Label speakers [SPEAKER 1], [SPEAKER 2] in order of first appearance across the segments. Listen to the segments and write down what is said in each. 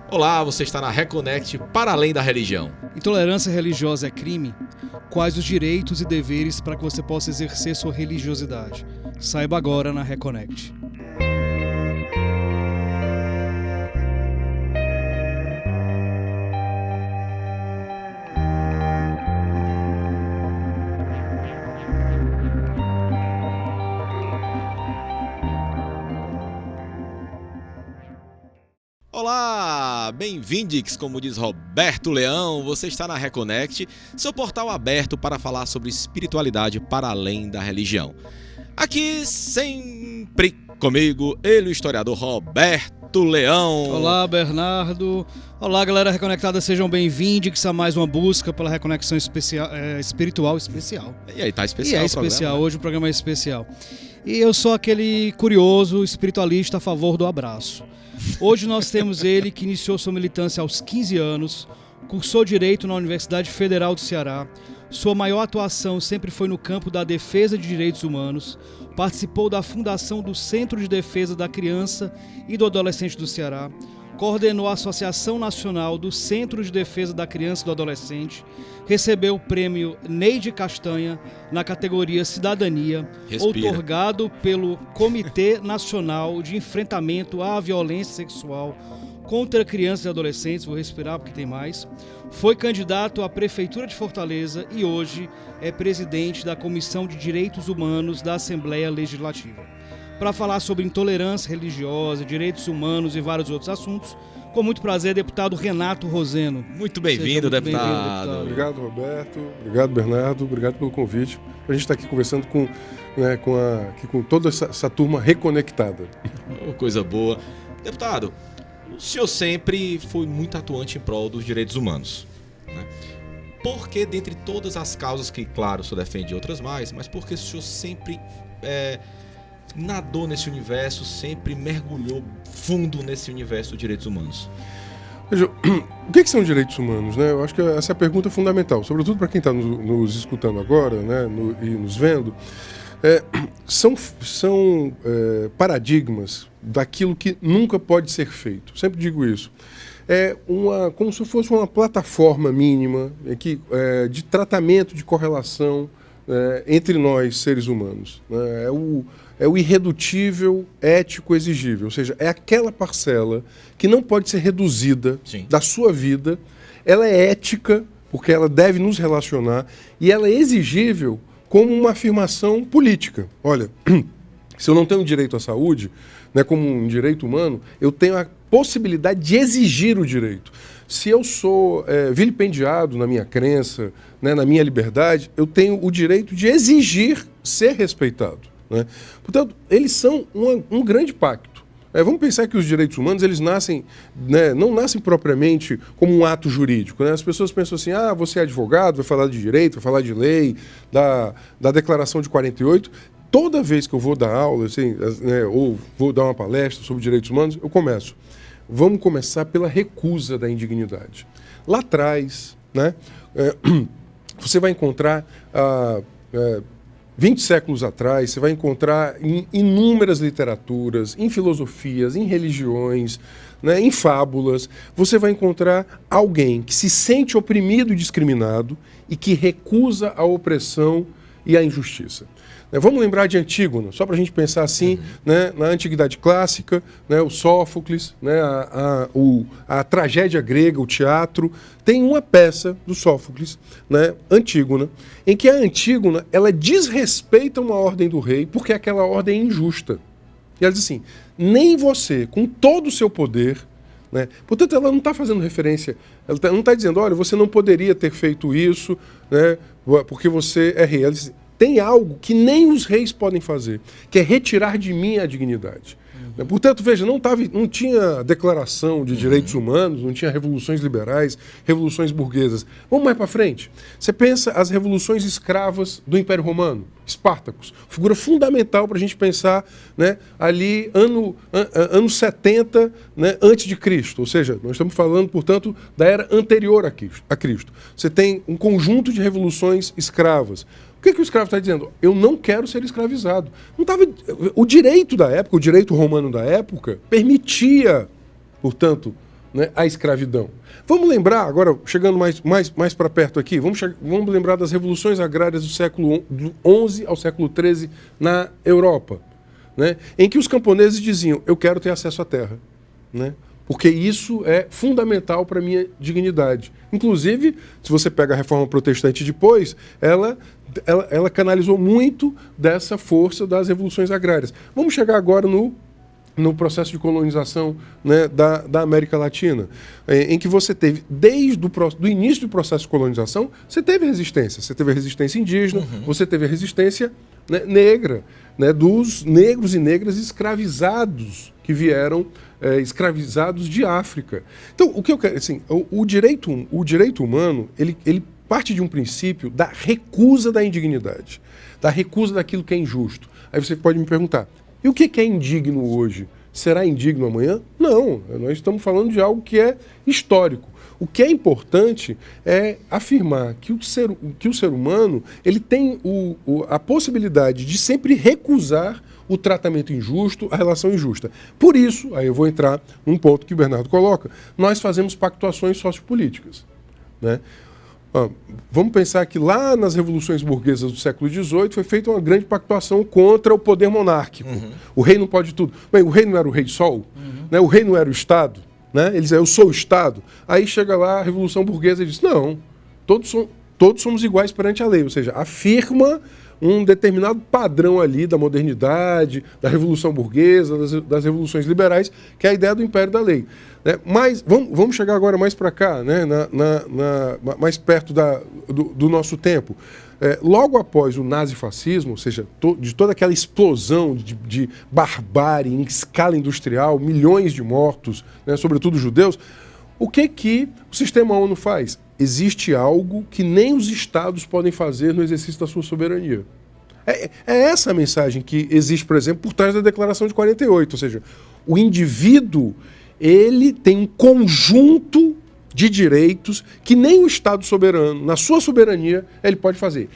[SPEAKER 1] Olá, você está na Reconnect para além da religião.
[SPEAKER 2] Intolerância religiosa é crime? Quais os direitos e deveres para que você possa exercer sua religiosidade? Saiba agora na Reconnect.
[SPEAKER 1] Olá, bem-vindos, como diz Roberto Leão, você está na Reconnect, seu portal aberto para falar sobre espiritualidade para além da religião. Aqui sempre comigo, ele, o historiador Roberto Leão.
[SPEAKER 2] Olá, Bernardo. Olá, galera reconectada, sejam bem-vindos a mais uma busca pela reconexão espiritual especial.
[SPEAKER 1] E aí, tá especial
[SPEAKER 2] e é especial, hoje o programa é especial. E eu sou aquele curioso espiritualista a favor do abraço. Hoje nós temos ele que iniciou sua militância aos 15 anos, cursou Direito na Universidade Federal do Ceará, sua maior atuação sempre foi no campo da defesa de direitos humanos, participou da fundação do Centro de Defesa da Criança e do Adolescente do Ceará, coordenou a Associação Nacional do Centro de Defesa da Criança e do Adolescente, recebeu o prêmio Neide Castanha na categoria Cidadania, outorgado pelo Comitê Nacional de Enfrentamento à Violência Sexual contra Crianças e Adolescentes, vou respirar porque tem mais, foi candidato à Prefeitura de Fortaleza e hoje é presidente da Comissão de Direitos Humanos da Assembleia Legislativa. Para falar sobre intolerância religiosa, direitos humanos e vários outros assuntos, com muito prazer, deputado Renato Roseno.
[SPEAKER 1] Muito bem-vindo, deputado.
[SPEAKER 3] Obrigado, Roberto. Obrigado, Bernardo. Obrigado pelo convite. A gente está aqui conversando com toda essa turma reconectada.
[SPEAKER 1] Oh, coisa boa. Deputado, o senhor sempre foi muito atuante em prol dos direitos humanos, né? Por que, dentre todas as causas que, claro, o senhor defende outras mais, mas por que o senhor sempre nadou nesse universo, sempre mergulhou fundo nesse universo dos direitos humanos?
[SPEAKER 3] Veja, o que são direitos humanos, né? Eu acho que essa é a pergunta fundamental, sobretudo para quem está nos escutando agora, né, e nos vendo. São paradigmas daquilo que nunca pode ser feito. Sempre digo isso. Como se fosse uma plataforma mínima de tratamento, de correlação entre nós, seres humanos, né? É o irredutível ético exigível, ou seja, é aquela parcela que não pode ser reduzida. Sim. Da sua vida, ela é ética, porque ela deve nos relacionar, e ela é exigível como uma afirmação política. Olha, se eu não tenho direito à saúde, né, como um direito humano, eu tenho a possibilidade de exigir o direito. Se eu sou vilipendiado na minha crença, né, na minha liberdade, eu tenho o direito de exigir ser respeitado, né? Portanto, eles são um grande pacto. Vamos pensar que os direitos humanos eles nascem, né, não nascem propriamente como um ato jurídico, né? As pessoas pensam assim, você é advogado, vai falar de direito, vai falar de lei, da Declaração de 48. Toda vez que eu vou dar aula, assim, né, ou vou dar uma palestra sobre direitos humanos, eu começo. Vamos começar pela recusa da indignidade. Lá atrás, né, você vai encontrar 20 séculos atrás, você vai encontrar em inúmeras literaturas, em filosofias, em religiões, né, em fábulas, você vai encontrar alguém que se sente oprimido e discriminado e que recusa a opressão e a injustiça. Vamos lembrar de Antígona, só para a gente pensar assim, né, na Antiguidade Clássica, né, o Sófocles, né, a tragédia grega, o teatro, tem uma peça do Sófocles, né, Antígona, em que a Antígona ela desrespeita uma ordem do rei porque aquela ordem é injusta. E ela diz assim, nem você, com todo o seu poder, né, portanto ela não está fazendo referência, ela não está dizendo, olha, você não poderia ter feito isso, né, porque você é rei. Ela diz, tem algo que nem os reis podem fazer, que é retirar de mim a dignidade. Portanto, veja, não tinha declaração de direitos humanos, não tinha revoluções liberais, revoluções burguesas. Vamos mais para frente. Você pensa as revoluções escravas do Império Romano, Espartacus, figura fundamental para a gente pensar, né, ali ano 70, né, antes de Cristo, ou seja, nós estamos falando, portanto, da era anterior a Cristo. Você tem um conjunto de revoluções escravas. O que o escravo está dizendo? Eu não quero ser escravizado. O direito da época, o direito romano da época, permitia, portanto, né, a escravidão. Vamos lembrar, agora chegando mais para perto aqui, vamos lembrar das revoluções agrárias do século XI ao século XIII na Europa, né, em que os camponeses diziam, eu quero ter acesso à terra, né, porque isso é fundamental para a minha dignidade. Inclusive, se você pega a Reforma Protestante depois, ela canalizou muito dessa força das revoluções agrárias. Vamos chegar agora no processo de colonização, né, da América Latina, em que você teve, desde do início do processo de colonização, você teve resistência. Você teve a resistência indígena, você teve a resistência, né, negra, né, dos negros e negras escravizados que vieram escravizados de África. Então, o que eu quero, assim, o direito humano, ele parte de um princípio da recusa da indignidade, da recusa daquilo que é injusto. Aí você pode me perguntar, e o que é indigno hoje? Será indigno amanhã? Não, nós estamos falando de algo que é histórico. O que é importante é afirmar que o ser humano ele tem a possibilidade de sempre recusar o tratamento injusto, a relação injusta. Por isso, aí eu vou entrar num ponto que o Bernardo coloca, nós fazemos pactuações sociopolíticas, né? Vamos pensar que lá nas revoluções burguesas do século XVIII foi feita uma grande pactuação contra o poder monárquico. O rei não pode tudo. Bem, o rei não era o rei sol, né? O rei não era o Estado, né? Ele dizia, eu sou o Estado. Aí chega lá a Revolução Burguesa e diz, não, todos somos iguais perante a lei. Ou seja, afirma um determinado padrão ali da modernidade, da Revolução Burguesa, das revoluções liberais, que é a ideia do império da lei. Né? Mas vamos chegar agora mais para cá, né? Mais perto do nosso tempo. Logo após o nazifascismo, ou seja, de toda aquela explosão de barbárie em escala industrial, milhões de mortos, né, sobretudo judeus, o que o sistema ONU faz? Existe algo que nem os estados podem fazer no exercício da sua soberania. É essa a mensagem que existe, por exemplo, por trás da Declaração de 48, ou seja, o indivíduo ele tem um conjunto de direitos que nem o Estado soberano, na sua soberania, ele pode fazer.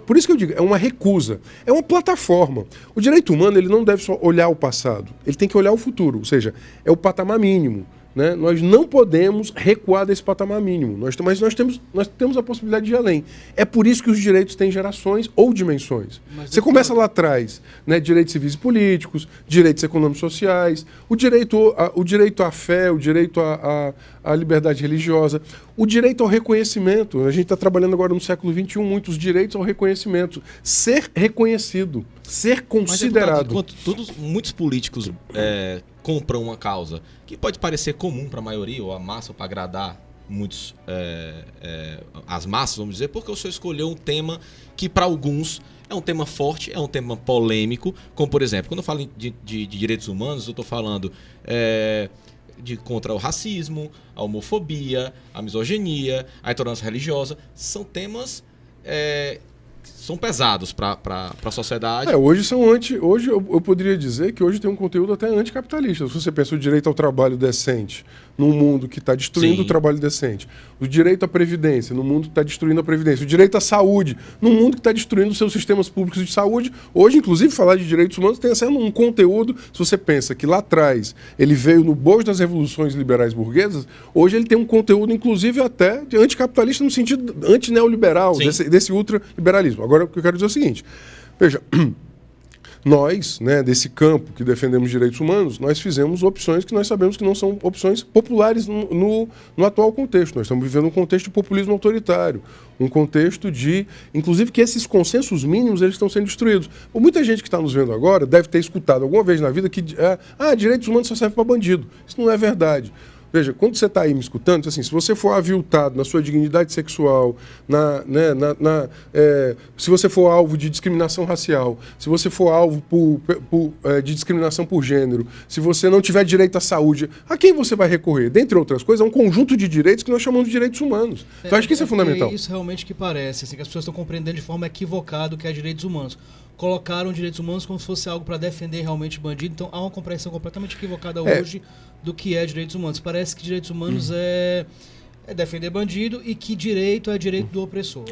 [SPEAKER 3] Por isso que eu digo, é uma recusa, é uma plataforma. O direito humano ele não deve só olhar o passado, ele tem que olhar o futuro, ou seja, é o patamar mínimo. Né? Nós não podemos recuar desse patamar mínimo, mas nós temos a possibilidade de ir além. É por isso que os direitos têm gerações ou dimensões. Você começa lá atrás, né? Direitos civis e políticos, direitos econômicos e sociais, o direito à fé, o direito à liberdade religiosa, o direito ao reconhecimento. A gente está trabalhando agora no século XXI, muitos direitos ao reconhecimento. Ser reconhecido, ser considerado.
[SPEAKER 1] Mas, deputado, muitos políticos compram uma causa que pode parecer comum para a maioria, ou a massa, para agradar muitos, as massas, vamos dizer, porque o senhor escolheu um tema que para alguns é um tema forte, é um tema polêmico, como por exemplo, quando eu falo de direitos humanos, eu estou falando contra o racismo, a homofobia, a misoginia, a intolerância religiosa, são temas são pesados para a sociedade.
[SPEAKER 3] Hoje eu poderia dizer que hoje tem um conteúdo até anticapitalista. Se você pensa o direito ao trabalho decente num mundo que está destruindo o trabalho decente, o direito à previdência num mundo que está destruindo a previdência, o direito à saúde num mundo que está destruindo os seus sistemas públicos de saúde. Hoje, inclusive, falar de direitos humanos tem sendo um conteúdo, se você pensa que lá atrás ele veio no bojo das revoluções liberais burguesas, hoje ele tem um conteúdo, inclusive, até de anticapitalista no sentido antineoliberal, desse ultraliberalismo. Agora, o que eu quero dizer é o seguinte, veja, nós, né, desse campo que defendemos direitos humanos, nós fizemos opções que nós sabemos que não são opções populares no atual contexto. Nós estamos vivendo um contexto de populismo autoritário, um contexto de, inclusive, que esses consensos mínimos eles estão sendo destruídos. Muita gente que está nos vendo agora deve ter escutado alguma vez na vida que direitos humanos só servem para bandido. Isso não é verdade. Veja, quando você está aí me escutando, assim, se você for aviltado na sua dignidade sexual, se você for alvo de discriminação racial, se você for alvo de discriminação por gênero, se você não tiver direito à saúde, a quem você vai recorrer? Dentre outras coisas, é um conjunto de direitos que nós chamamos de direitos humanos. Então, acho que isso é fundamental.
[SPEAKER 2] É isso realmente que parece, assim, que as pessoas estão compreendendo de forma equivocada o que é direitos humanos. Colocaram direitos humanos como se fosse algo para defender realmente bandido, então há uma compreensão completamente equivocada hoje do que é direitos humanos. Parece que direitos humanos é É defender bandido e que direito é direito do opressor.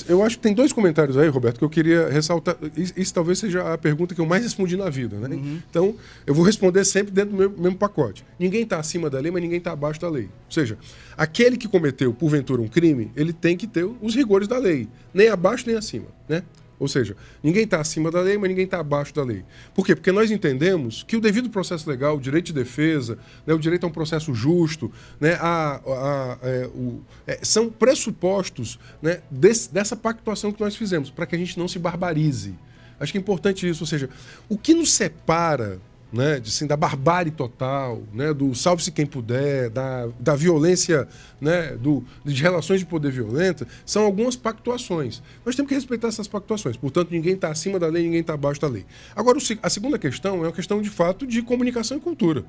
[SPEAKER 3] Eu acho que tem dois comentários aí, Roberto, que eu queria ressaltar. Isso talvez seja a pergunta que eu mais respondi na vida, né? Então, eu vou responder sempre dentro do mesmo pacote. Ninguém está acima da lei, mas ninguém está abaixo da lei. Ou seja, aquele que cometeu, porventura, um crime, ele tem que ter os rigores da lei. Nem abaixo, nem acima, né? Ou seja, ninguém está acima da lei, mas ninguém está abaixo da lei. Por quê? Porque nós entendemos que o devido processo legal, o direito de defesa, né, o direito a um processo justo, né, são pressupostos, né, dessa pactuação que nós fizemos, para que a gente não se barbarize. Acho que é importante isso. Ou seja, o que nos separa, né, da barbárie total, né, do salve-se quem puder, da violência, né, de relações de poder violenta, são algumas pactuações. Nós temos que respeitar essas pactuações. Portanto, ninguém está acima da lei, ninguém está abaixo da lei. Agora, a segunda questão é uma questão, de fato, de comunicação e cultura.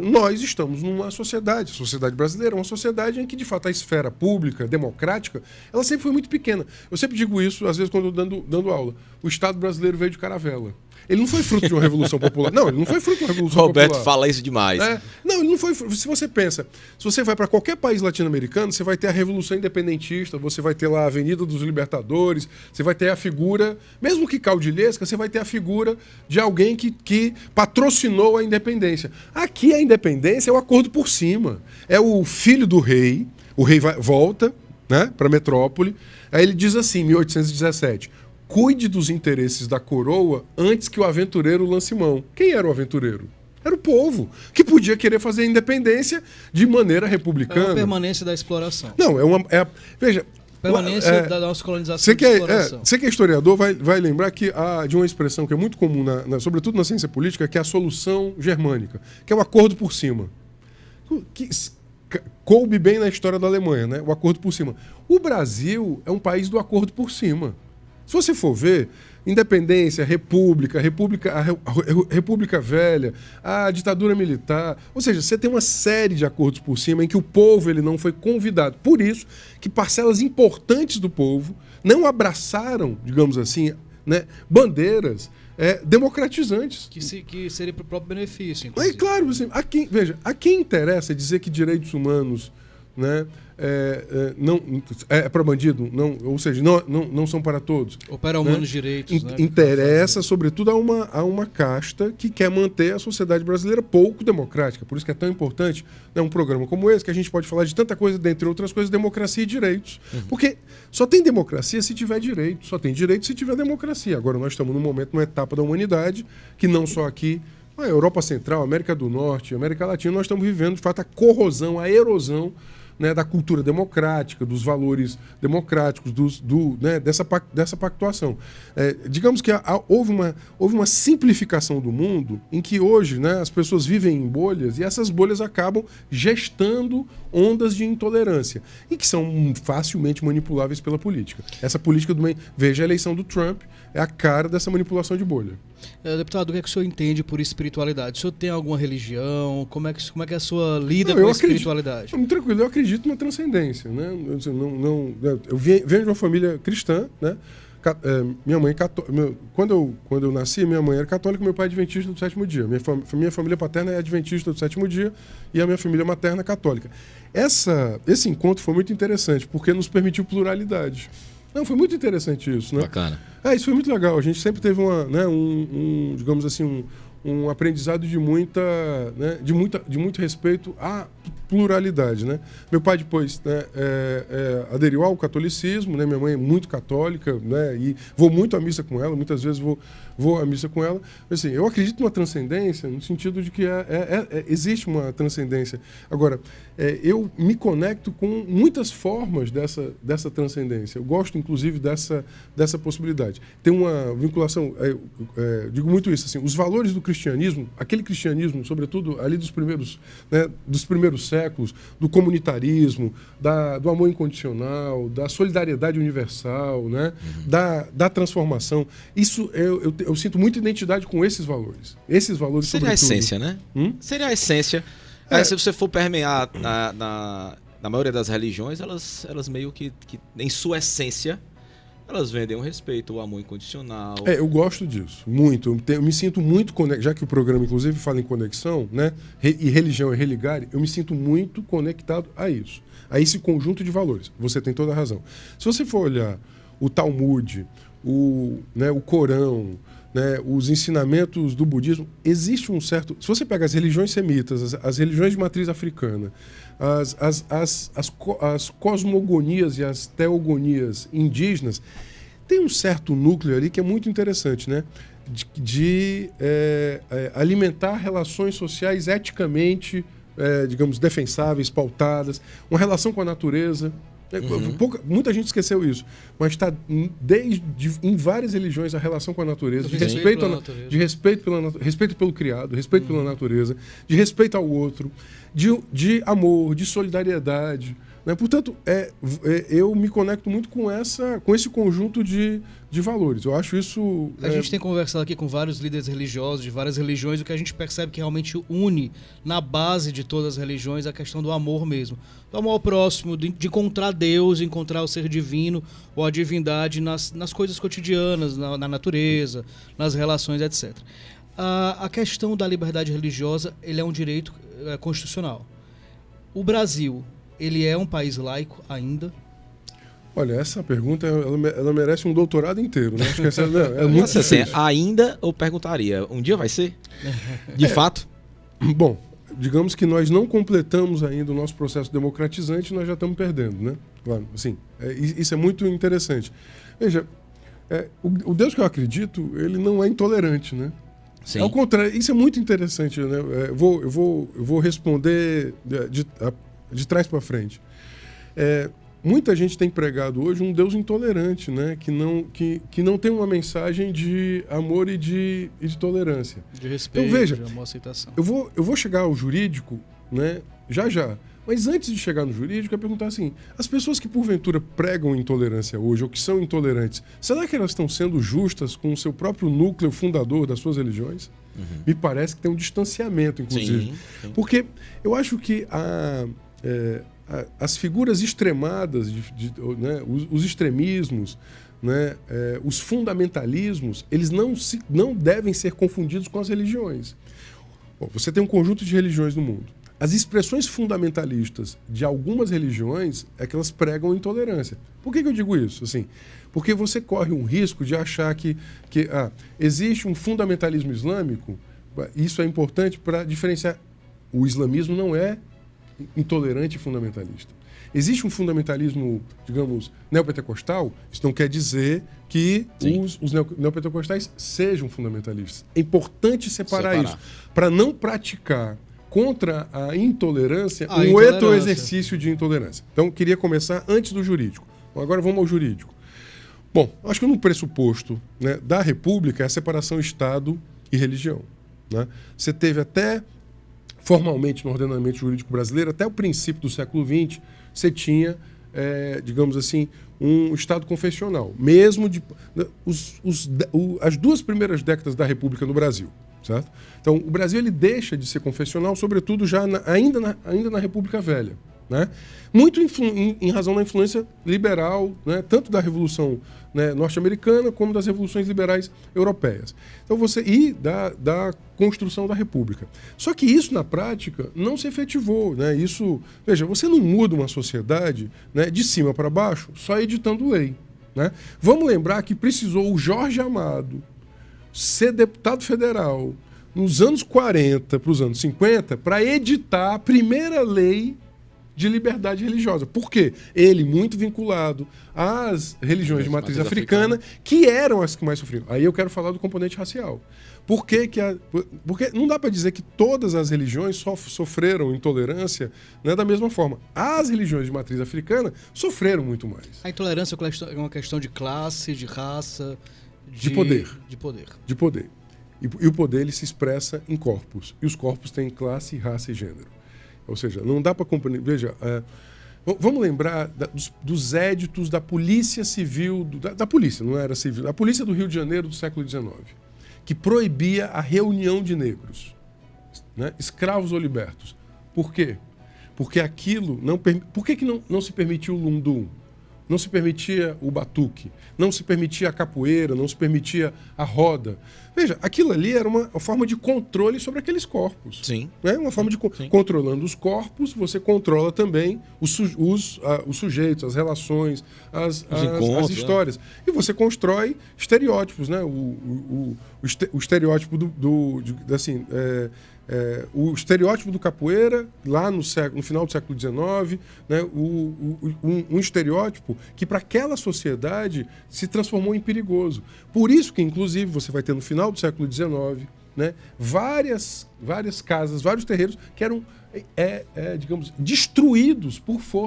[SPEAKER 3] Nós estamos numa sociedade, a sociedade brasileira é uma sociedade em que, de fato, a esfera pública, democrática, ela sempre foi muito pequena. Eu sempre digo isso, às vezes, quando eu dando aula. O Estado brasileiro veio de caravela. Ele não foi fruto de uma revolução popular. Não, ele não foi fruto de uma revolução popular.
[SPEAKER 1] Roberto fala isso demais.
[SPEAKER 3] Não, ele não foi. Se você pensa, se você vai para qualquer país latino-americano, você vai ter a Revolução Independentista, você vai ter lá a Avenida dos Libertadores, você vai ter a figura, mesmo que caudilhesca, você vai ter a figura de alguém que patrocinou a independência. Aqui a independência é o acordo por cima. É o filho do rei, o rei volta, né, para a metrópole, aí ele diz assim, em 1817... cuide dos interesses da coroa antes que o aventureiro lance mão. Quem era o aventureiro? Era o povo, que podia querer fazer a independência de maneira republicana.
[SPEAKER 2] É a permanência da exploração.
[SPEAKER 3] Não, veja...
[SPEAKER 2] Permanência da nossa colonização e exploração.
[SPEAKER 3] Você que é historiador vai lembrar de uma expressão que é muito comum, sobretudo na ciência política, que é a solução germânica, que é o acordo por cima. Que coube bem na história da Alemanha, né? O acordo por cima. O Brasil é um país do acordo por cima. Se você for ver, independência, república velha, a ditadura militar, ou seja, você tem uma série de acordos por cima em que o povo ele não foi convidado. Por isso que parcelas importantes do povo não abraçaram, digamos assim, né, bandeiras democratizantes.
[SPEAKER 2] Que seria para o próprio benefício,
[SPEAKER 3] inclusive. Claro, assim, a quem interessa dizer que direitos humanos, né, não é para bandido, não, ou seja, não são para todos.
[SPEAKER 2] Opera humanos, né? Direitos.
[SPEAKER 3] Interessa, sobretudo, a uma casta que quer manter a sociedade brasileira pouco democrática. Por isso que é tão importante, né, um programa como esse, que a gente pode falar de tanta coisa, dentre outras coisas, democracia e direitos. Porque só tem democracia se tiver direito, só tem direito se tiver democracia. Agora nós estamos num momento, numa etapa da humanidade, que não só aqui, a Europa Central, América do Norte, América Latina, nós estamos vivendo, de fato, a corrosão, a erosão, né, da cultura democrática, dos valores democráticos, dessa pactuação. Digamos que houve uma simplificação do mundo em que hoje, né, as pessoas vivem em bolhas e essas bolhas acabam gestando ondas de intolerância e que são facilmente manipuláveis pela política. Essa política veja a eleição do Trump, é a cara dessa manipulação de bolha.
[SPEAKER 2] Deputado, o que é que o senhor entende por espiritualidade? O senhor tem alguma religião? Como é que a sua lida com a espiritualidade?
[SPEAKER 3] Muito tranquilo, eu acredito na transcendência, né? Eu venho de uma família cristã, né? Minha mãe quando eu nasci, minha mãe era católica, meu pai é adventista do sétimo dia. Minha família paterna é adventista do sétimo dia e a minha família materna é católica. Esse encontro foi muito interessante porque nos permitiu pluralidade. Não, foi muito interessante isso, né?
[SPEAKER 1] Bacana.
[SPEAKER 3] Isso foi muito legal. A gente sempre teve digamos assim, um aprendizado de muito respeito à pluralidade, né? Meu pai depois, né, aderiu ao catolicismo, né? Minha mãe é muito católica, né? E vou muito à missa com ela, muitas vezes vou à missa com ela. Assim, eu acredito numa transcendência no sentido de que existe uma transcendência. Agora, eu me conecto com muitas formas dessa transcendência. Eu gosto, inclusive, dessa possibilidade. Tem uma vinculação, digo muito isso, assim, os valores do cristianismo, aquele cristianismo, sobretudo ali dos primeiros séculos, do comunitarismo, do amor incondicional, da solidariedade universal, né? Da transformação. Isso eu sinto muita identidade com esses valores. Esses valores,
[SPEAKER 1] seria
[SPEAKER 3] sobretudo.
[SPEAKER 1] A essência, né? Seria a essência. Se você for permear na maioria das religiões, elas meio que em sua essência, elas vendem o respeito, o amor incondicional.
[SPEAKER 3] Eu gosto disso, muito. Eu me sinto muito conectado, já que o programa, inclusive, fala em conexão, né? E religião é religar, eu me sinto muito conectado a isso, a esse conjunto de valores. Você tem toda a razão. Se você for olhar o Talmud, o Corão, né, os ensinamentos do budismo, existe um certo... Se você pega as religiões semitas, as religiões de matriz africana, as cosmogonias e as teogonias indígenas, tem um certo núcleo ali que é muito interessante, né? De alimentar relações sociais eticamente, digamos, defensáveis, pautadas, uma relação com a natureza. Muita gente esqueceu isso, mas está em várias religiões a relação com a natureza, de respeito pelo criado, respeito pela natureza, de respeito ao outro, de amor, de solidariedade. Né? Portanto, eu me conecto muito com esse conjunto de valores. Eu acho isso...
[SPEAKER 2] A gente tem conversado aqui com vários líderes religiosos de várias religiões, o que a gente percebe que realmente une na base de todas as religiões a questão do amor mesmo. Do amor ao próximo, de encontrar Deus, encontrar o ser divino ou a divindade nas coisas cotidianas, na natureza, nas relações, etc. A questão da liberdade religiosa, ele é um direito constitucional. O Brasil, ele é um país laico ainda?
[SPEAKER 3] Olha, essa pergunta ela merece um doutorado inteiro, né? Acho que essa é muito
[SPEAKER 1] assim, ainda eu perguntaria, um dia vai ser? De fato?
[SPEAKER 3] Bom, digamos que nós não completamos ainda o nosso processo democratizante, nós já estamos perdendo, né? Claro, assim, isso é muito interessante. Veja, o Deus que eu acredito, ele não é intolerante, né?
[SPEAKER 1] Sim.
[SPEAKER 3] Ao contrário, isso é muito interessante, né? Eu vou responder de trás para frente. Muita gente tem pregado hoje um Deus intolerante, né? Que não tem uma mensagem de amor e de tolerância.
[SPEAKER 2] De respeito,
[SPEAKER 3] então, veja,
[SPEAKER 2] de amor, aceitação.
[SPEAKER 3] Eu vou chegar ao jurídico, né? Já. Mas antes de chegar no jurídico, é perguntar assim, as pessoas que porventura pregam intolerância hoje, ou que são intolerantes, será que elas estão sendo justas com o seu próprio núcleo fundador das suas religiões? Me parece que tem um distanciamento, inclusive.
[SPEAKER 1] Sim.
[SPEAKER 3] Porque eu acho que as figuras extremadas, né, os extremismos, né, os fundamentalismos, eles não devem ser confundidos com as religiões. Bom, você tem um conjunto de religiões no mundo. As expressões fundamentalistas de algumas religiões é que elas pregam intolerância. Por que eu digo isso? Assim, porque você corre um risco de achar que existe um fundamentalismo islâmico. Isso é importante para diferenciar. O islamismo não é intolerante e fundamentalista. Existe um fundamentalismo, digamos, neopentecostal. Isso não quer dizer que os neopentecostais sejam fundamentalistas. É importante separar isso, para não praticar contra a intolerância outro exercício de intolerância. Então, queria começar antes do jurídico. Bom, agora vamos ao jurídico. Bom, acho que um pressuposto, né, da República é a separação Estado e religião. Né? Você teve até, formalmente no ordenamento jurídico brasileiro, até o princípio do século XX, você tinha, digamos assim, um Estado confessional. Mesmo as 2 primeiras décadas da República no Brasil. Certo? Então, o Brasil ele deixa de ser confessional, sobretudo já ainda na República Velha. Né? Muito em razão da influência liberal, né? Tanto da Revolução, né, norte-americana como das revoluções liberais europeias. Então, da construção da República. Só que isso, na prática, não se efetivou. Né? Veja, você não muda uma sociedade, né, de cima para baixo só editando lei. Né? Vamos lembrar que precisou o Jorge Amado ser deputado federal nos anos 40 para os anos 50 para editar a primeira lei de liberdade religiosa. Por quê? Ele muito vinculado às religiões de matriz africana, que eram as que mais sofriam. Aí eu quero falar do componente racial. Porque não dá para dizer que todas as religiões sofreram intolerância, né, da mesma forma. As religiões de matriz africana sofreram muito mais.
[SPEAKER 2] A intolerância é uma questão de classe, de raça...
[SPEAKER 3] De poder.
[SPEAKER 2] De poder.
[SPEAKER 3] E o poder ele se expressa em corpos. E os corpos têm classe, raça e gênero. Ou seja, não dá para compreender... Veja, vamos lembrar dos éditos da Polícia Civil... Da polícia, não era civil. Da Polícia do Rio de Janeiro do século XIX. Que proibia a reunião de negros. Né? Escravos ou libertos. Por quê? Porque aquilo... Por que não se permitiu o Lundum? não se permitia o batuque, não se permitia a capoeira, não se permitia a roda. Veja, aquilo ali era uma forma de controle sobre aqueles corpos.
[SPEAKER 1] Sim.
[SPEAKER 3] Né? Uma forma de controlando os corpos, você controla também os sujeitos, as relações, as histórias. Né? E você constrói estereótipos, né? O estereótipo o estereótipo do capoeira, lá no final do século XIX, né, um estereótipo que para aquela sociedade se transformou em perigoso. Por isso que, inclusive, você vai ter no final do século XIX, né, várias casas, vários terreiros que eram, digamos, destruídos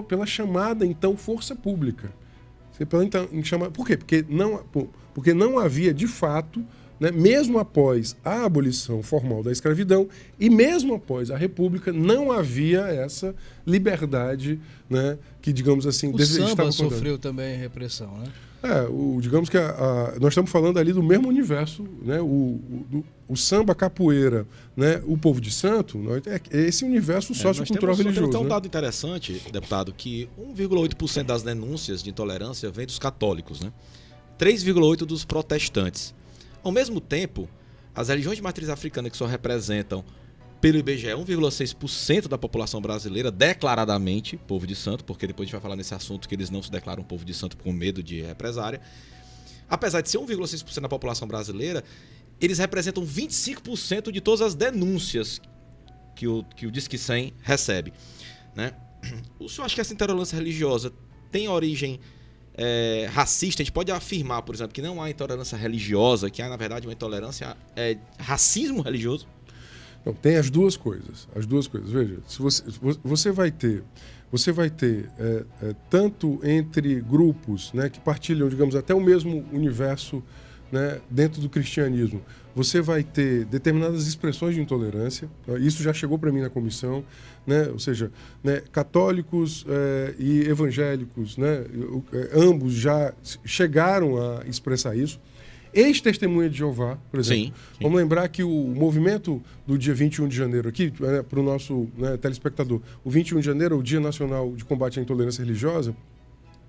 [SPEAKER 3] pela chamada, então, força pública. Por quê? Porque não havia, de fato, né, mesmo após a abolição formal da escravidão e mesmo após a República, não havia essa liberdade, né, que, digamos assim...
[SPEAKER 2] O samba sofreu também repressão, né?
[SPEAKER 3] Digamos que nós estamos falando ali do mesmo universo, né, o samba, a capoeira, né, o povo de santo, é esse universo sociocultural religioso.
[SPEAKER 1] Tem um
[SPEAKER 3] né?
[SPEAKER 1] dado interessante, deputado, que 1,8% das denúncias de intolerância vem dos católicos, né? 3,8% dos protestantes. Ao mesmo tempo, as religiões de matriz africana, que só representam, pelo IBGE, 1,6% da população brasileira, declaradamente povo de santo, porque depois a gente vai falar nesse assunto que eles não se declaram povo de santo com medo de represária. Apesar de ser 1,6% da população brasileira, eles representam 25% de todas as denúncias que o Disque 100 recebe. Né? O senhor acha que essa intolerância religiosa tem origem racista? A gente pode afirmar, por exemplo, que não há intolerância religiosa, que há, na verdade, uma intolerância racismo religioso?
[SPEAKER 3] Não, tem as duas coisas. Veja, se você vai ter tanto entre grupos, né, que partilham, digamos, até o mesmo universo, né, dentro do cristianismo, você vai ter determinadas expressões de intolerância. Isso já chegou para mim na comissão, né? Ou seja, né, católicos e evangélicos, né, ambos já chegaram a expressar isso. Ex-testemunha de Jeová, por exemplo. Sim. Vamos lembrar que o movimento do dia 21 de janeiro aqui, para o nosso, né, telespectador, o 21 de janeiro é o Dia Nacional de Combate à Intolerância Religiosa,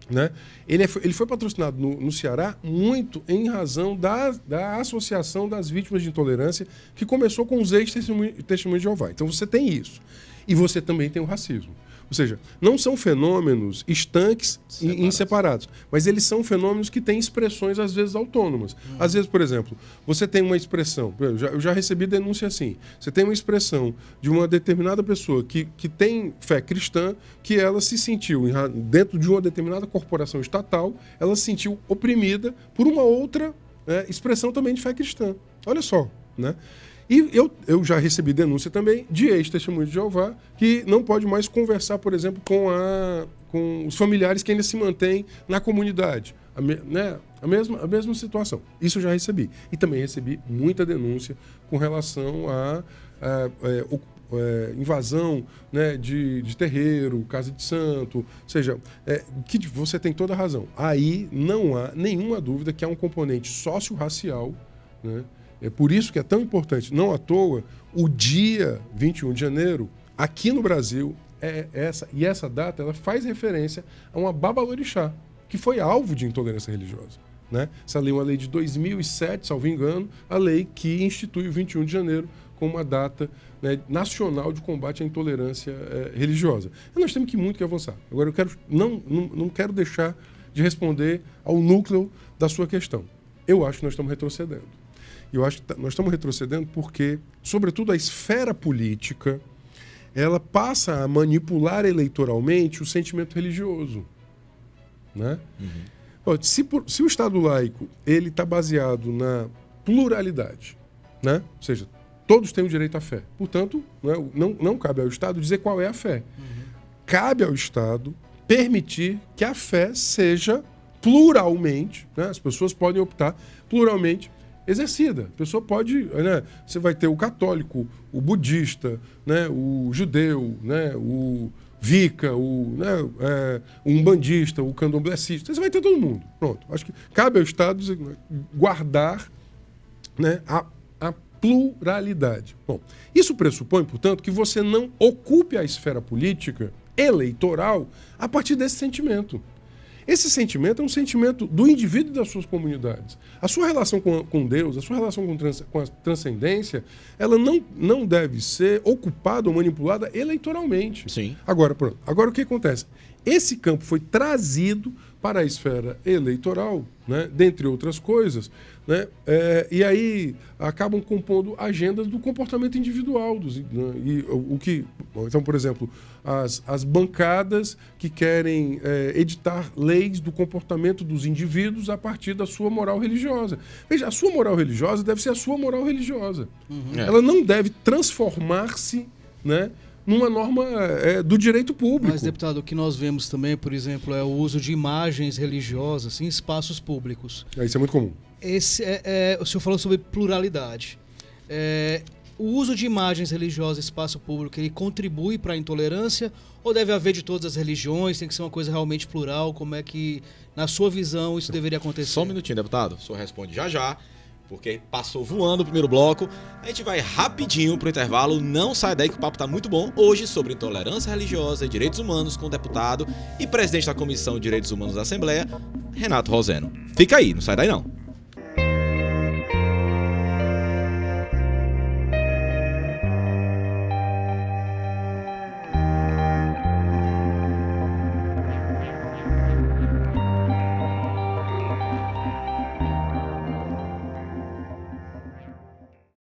[SPEAKER 3] né? Ele foi patrocinado no Ceará muito em razão da Associação das Vítimas de Intolerância, que começou com os ex-testemunhas de Jeová. Então você tem isso. E você também tem o racismo. Ou seja, não são fenômenos estanques e separados, mas eles são fenômenos que têm expressões, às vezes, autônomas. Às vezes, por exemplo, você tem uma expressão, eu já recebi denúncia assim, você tem uma expressão de uma determinada pessoa que tem fé cristã, que ela se sentiu, dentro de uma determinada corporação estatal, ela se sentiu oprimida por uma outra expressão também de fé cristã. Olha só, né? E eu já recebi denúncia também de ex-testemunho de Jeová que não pode mais conversar, por exemplo, com os familiares que ainda se mantêm na comunidade. A mesma situação. Isso eu já recebi. E também recebi muita denúncia com relação a invasão, né, de terreiro, casa de santo. Ou seja, que você tem toda a razão. Aí não há nenhuma dúvida que há um componente socio-racial, né? É por isso que é tão importante, não à toa, o dia 21 de janeiro, aqui no Brasil, essa data ela faz referência a uma babalorixá, que foi alvo de intolerância religiosa. Né? Essa lei é uma lei de 2007, salvo engano, a lei que institui o 21 de janeiro como uma data, né, nacional de combate à intolerância religiosa. E nós temos muito que avançar. Agora, eu não quero deixar de responder ao núcleo da sua questão. Eu acho que nós estamos retrocedendo. Eu acho que nós estamos retrocedendo porque, sobretudo, a esfera política, ela passa a manipular eleitoralmente o sentimento religioso. Né? Uhum. Se o Estado laico ele está baseado na pluralidade, né? Ou seja, todos têm o direito à fé. Portanto, não cabe ao Estado dizer qual é a fé. Uhum. Cabe ao Estado permitir que a fé seja pluralmente, né? As pessoas podem optar pluralmente exercida. A pessoa pode, né, você vai ter o católico, o budista, né, o judeu, né, o Wicca, o umbandista, o candomblessista. Você vai ter todo mundo. Pronto. Acho que cabe ao Estado guardar, né, a pluralidade. Bom, isso pressupõe, portanto, que você não ocupe a esfera política eleitoral a partir desse sentimento. Esse sentimento é um sentimento do indivíduo e das suas comunidades. A sua relação com Deus, a sua relação com a transcendência, ela não deve ser ocupada ou manipulada eleitoralmente.
[SPEAKER 1] Sim.
[SPEAKER 3] Agora, pronto. Agora o que acontece? Esse campo foi trazido para a esfera eleitoral, né, dentre outras coisas, né, e aí acabam compondo agendas do comportamento individual. Então, por exemplo, as bancadas que querem editar leis do comportamento dos indivíduos a partir da sua moral religiosa. Veja, a sua moral religiosa deve ser a sua moral religiosa. Ela não deve transformar-se, né, numa norma do direito público.
[SPEAKER 2] Mas, deputado, o que nós vemos também, por exemplo, é o uso de imagens religiosas em espaços públicos.
[SPEAKER 3] Isso é muito comum.
[SPEAKER 2] O senhor falou sobre pluralidade. O uso de imagens religiosas em espaço público, ele contribui para a intolerância ou deve haver de todas as religiões? Tem que ser uma coisa realmente plural? Como é que, na sua visão, isso deveria acontecer?
[SPEAKER 1] Só um minutinho, deputado. O senhor responde já, porque passou voando o primeiro bloco. A gente vai rapidinho pro intervalo. Não sai daí que o papo tá muito bom. Hoje sobre intolerância religiosa e direitos humanos com o deputado e presidente da Comissão de Direitos Humanos da Assembleia, Renato Roseno. Fica aí, não sai daí não.